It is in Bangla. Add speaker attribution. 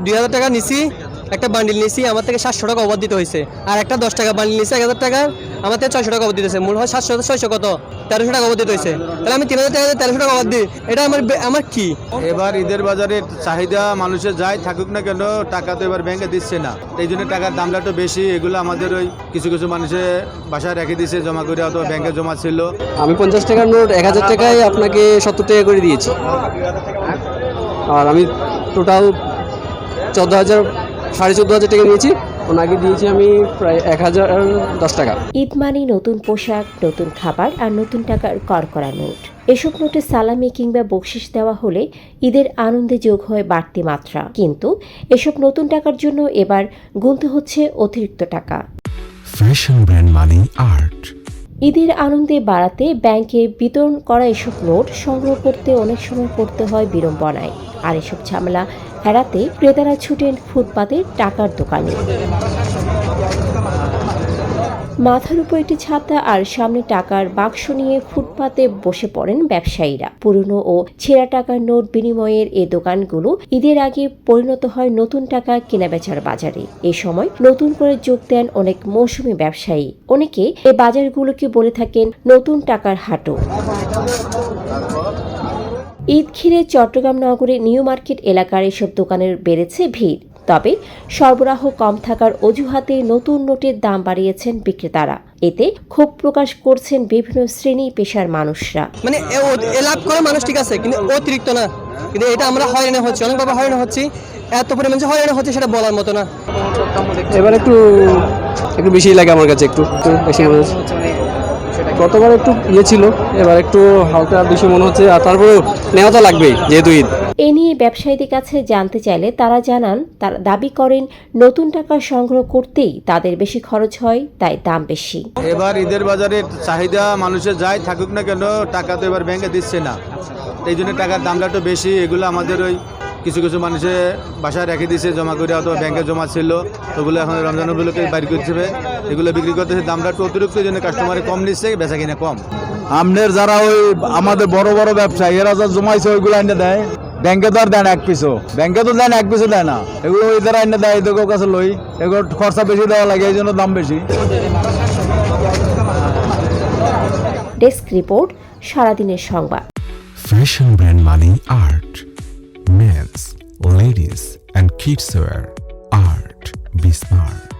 Speaker 1: 2000 টাকা নিছি, একটা বান্ডিল নিছি, আমার থেকে 700 টাকা অবাদ দিতে হয়েছে। আর একটা 10 টাকা বান্ডিল নিছি 1000 টাকা, আমার থেকে 600 টাকা অবাদ দিতেছে। মূল হয় 700, 600 কত 1300 টাকা অবাদ দিতে হয়েছে। তাহলে আমি 3000 টাকা 1300 টাকা অবাদ দিই, এটা আমার কি?
Speaker 2: এবার ঈদের বাজারে চাহিদা মানুষের যাই থাকুক না কেন, টাকা তো এবার ব্যাংকে দিচ্ছে না, এই জন্য টাকার দামটা একটু বেশি। এগুলো আমাদের ওই কিছু কিছু মানুষের বাসায় রেখে দিচ্ছে জমা করে, অথবা ব্যাংকে জমা ছিল।
Speaker 3: আমি 50 টাকার নোট 1000 টাকায় আপনাকে 70 টাকা করে দিয়েছি। আর আমি টোটাল 14,000 14,500 টাকা নিয়েছি। ওনাকে দিয়েছি আমি প্রায় 1010 টাকা।
Speaker 4: ঈদ মানে নতুন পোশাক, নতুন খাবার আর নতুন টাকার কড়কড়া নোট। এসব নোটে সালামি কিংবা বকশিশ দেওয়া হলে ঈদের আনন্দে যোগ হয় বাড়তি মাত্রা। কিন্তু এসব নতুন টাকার জন্য এবার গুনতে হচ্ছে অতিরিক্ত টাকা।
Speaker 5: ফ্যাশন ব্র্যান্ড মানে আর্ট।
Speaker 4: ঈদের আনন্দে বাড়াতে ব্যাংকে বিতরণ করা এসব নোট সংগ্রহ করতে অনেক সময় পড়তে হয় বিড়ম্বনায়। আর এসব ঝামেলা এড়াতে ক্রেতারা ছুটেন ফুটপাতে টাকার দোকানে। মাথার উপর একটি ছাতা আর সামনে টাকার বাক্স নিয়ে ফুটপাতে বসে পড়েন ব্যবসায়ীরা। পুরনো ও ছেঁড়া টাকার নোট বিনিময়ের এই দোকানগুলো ঈদের আগে পরিণত হয় নতুন টাকা কেনাবেচার বাজারে। এ সময় নতুন করে যোগ দেন অনেক মৌসুমী ব্যবসায়ী। অনেকে এই বাজারগুলোকে বলে থাকেন নতুন টাকার হাটও। ঈদ ঘিরে চট্টগ্রাম নগরে নিউ মার্কেট এলাকার এসব দোকানের বেড়েছে ভিড়। তবে সরবরাহ কম থাকার অজুহাতে নতুন নোটের দাম বাড়িয়েছেন বিক্রেতারা। এতে ক্ষোভ প্রকাশ করছেন বিভিন্ন শ্রেণী পেশার মানুষরা।
Speaker 1: মানে লাভ করা মানুষ ঠিক আছে, কিন্তু অতিরিক্ত না। কিন্তু এটা আমরা হয়রানি হচ্ছে, অনেকভাবে হয়রানি হচ্ছি। এত পরিমাণ যে হয়রানি হচ্ছে সেটা বলার মতো না।
Speaker 3: এবার একটু বেশি লাগে আমার কাছে, একটু বেশি মনে হচ্ছে। গতবার একটু ছিল, এবার একটু হালকা বেশি মনে হচ্ছে। আর তারপরেও নেওয়া তো লাগবেই যেহেতু ঈদ।
Speaker 4: এ নিয়ে ব্যবসায়ীদের কাছে জানতে চাইলে তারা জানান, তারা দাবি করেন নতুন টাকা সংগ্রহ করতেই তাদের বেশি খরচ হয়, তাই দাম বেশি।
Speaker 2: এবার ঈদের বাজারে চাহিদা মানুষের যাই থাকুক না কেন, টাকা তো এবার ব্যাংকে দিচ্ছে না, এই জন্য টাকার দামটা একটু বেশি। এগুলো আমাদের ওই কিছু কিছু মানুষের বাসায় রেখে দিচ্ছে জমা করে, অথবা ব্যাংকে জমা ছিল, ওগুলো এখন রমজান উপলক্ষে বাইর করছে, এগুলো বিক্রি করতেছে। দামটা একটু অতিরিক্ত, এই জন্য কাস্টমারে কম নিচ্ছে, বেচা কিনা কম।
Speaker 6: আমাদের যারা ওই আমাদের বড় বড় ব্যবসায়ী এরা যা জমাইছে ওইগুলো আইনে দেয়, ব্যাংকে তো আর দেন এক পিসও, ব্যাংকে তো দেন এক পিসও দেয় না। এগুলো ওই যারা আইনে দেয় এদের কাছে লই, এগুলো খরচা বেশি দেওয়া লাগে, এই জন্য দাম বেশি।
Speaker 4: ডেস্ক রিপোর্ট, সারাদিনের সংবাদ।
Speaker 5: ফ্যাশন ব্র্যান্ড মানে art. Men's, ladies and kids wear. Art. Be smart.